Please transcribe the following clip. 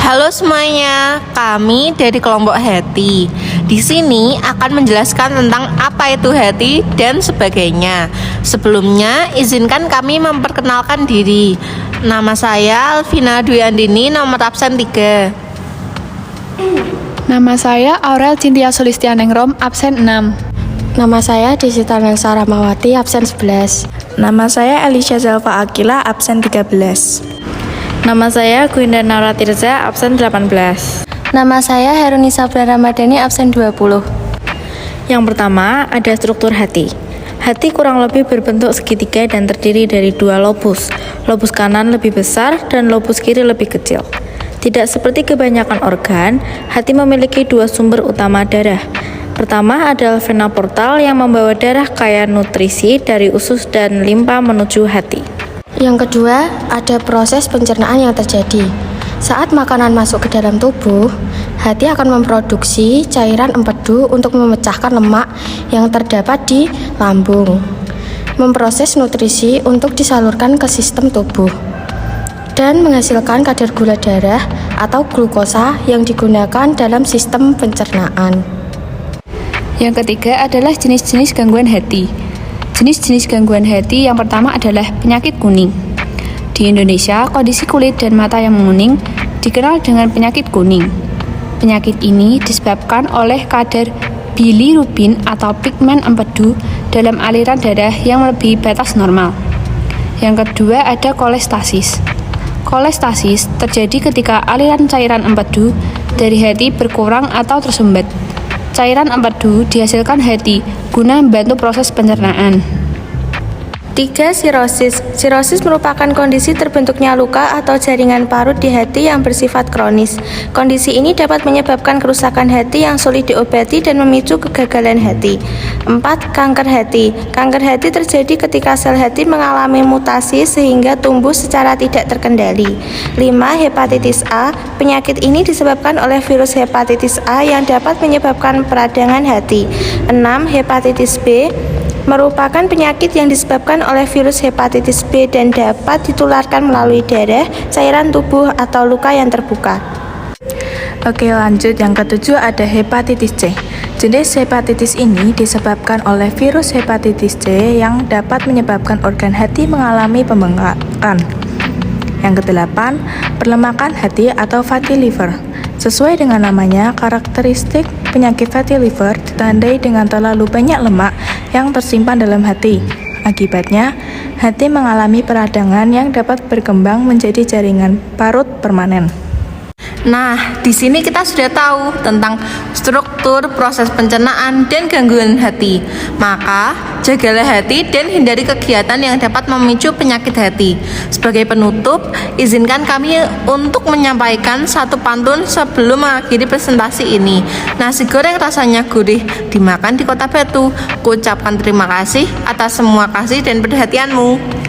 Halo semuanya, kami dari kelompok Heti. Di sini akan menjelaskan tentang apa itu Heti dan sebagainya. Sebelumnya, izinkan kami memperkenalkan diri. Nama saya Alvina Dwi Andini, nomor absen 3. Nama saya Aurel Cintia Sulistianengrom, absen 6. Nama saya Desita Nelsa Rahmawati, absen 11. Nama saya Elisha Zelva Akila, absen 13. Nama saya Gwinda Naura Tirza, absen 18. Nama saya Herunisa Ramadhani, absen 20. Yang pertama, ada struktur hati. Hati kurang lebih berbentuk segitiga dan terdiri dari dua lobus. Lobus kanan lebih besar dan lobus kiri lebih kecil. Tidak seperti kebanyakan organ, hati memiliki dua sumber utama darah. Pertama adalah vena portal yang membawa darah kaya nutrisi dari usus dan limpa menuju hati. Yang kedua, ada proses pencernaan yang terjadi. Saat makanan masuk ke dalam tubuh, hati akan memproduksi cairan empedu untuk memecahkan lemak yang terdapat di lambung, memproses nutrisi untuk disalurkan ke sistem tubuh, dan menghasilkan kadar gula darah atau glukosa yang digunakan dalam sistem pencernaan. Yang ketiga adalah jenis-jenis gangguan hati. Jenis-jenis gangguan hati yang pertama adalah penyakit kuning. Di Indonesia, kondisi kulit dan mata yang menguning dikenal dengan penyakit kuning. Penyakit ini disebabkan oleh kadar bilirubin atau pigmen empedu dalam aliran darah yang melebihi batas normal. Yang kedua ada kolestasis. Kolestasis terjadi ketika aliran cairan empedu dari hati berkurang atau tersumbat. Cairan empedu dihasilkan hati guna membantu proses pencernaan. 3. Sirosis. Sirosis merupakan kondisi terbentuknya luka atau jaringan parut di hati yang bersifat kronis. Kondisi ini dapat menyebabkan kerusakan hati yang sulit diobati dan memicu kegagalan hati. 4. Kanker hati. Kanker hati terjadi ketika sel hati mengalami mutasi sehingga tumbuh secara tidak terkendali. 5. Hepatitis A. Penyakit ini disebabkan oleh virus hepatitis A yang dapat menyebabkan peradangan hati. 6. Hepatitis B merupakan penyakit yang disebabkan oleh virus hepatitis B dan dapat ditularkan melalui darah, cairan tubuh, atau luka yang terbuka. Oke, lanjut. Yang ketujuh ada hepatitis C. Jenis hepatitis ini disebabkan oleh virus hepatitis C yang dapat menyebabkan organ hati mengalami pembengkakan. Yang kedelapan, perlemakan hati atau fatty liver. Sesuai dengan namanya, karakteristik penyakit fatty liver ditandai dengan terlalu banyak lemak yang tersimpan dalam hati. Akibatnya, hati mengalami peradangan yang dapat berkembang menjadi jaringan parut permanen. Nah, di sini kita sudah tahu tentang struktur, proses pencernaan, dan gangguan hati. Maka, jagalah hati dan hindari kegiatan yang dapat memicu penyakit hati. Sebagai penutup, izinkan kami untuk menyampaikan satu pantun sebelum mengakhiri presentasi ini. Nasi goreng rasanya gurih, dimakan di Kota Batu. Kuucapkan terima kasih atas semua kasih dan perhatianmu.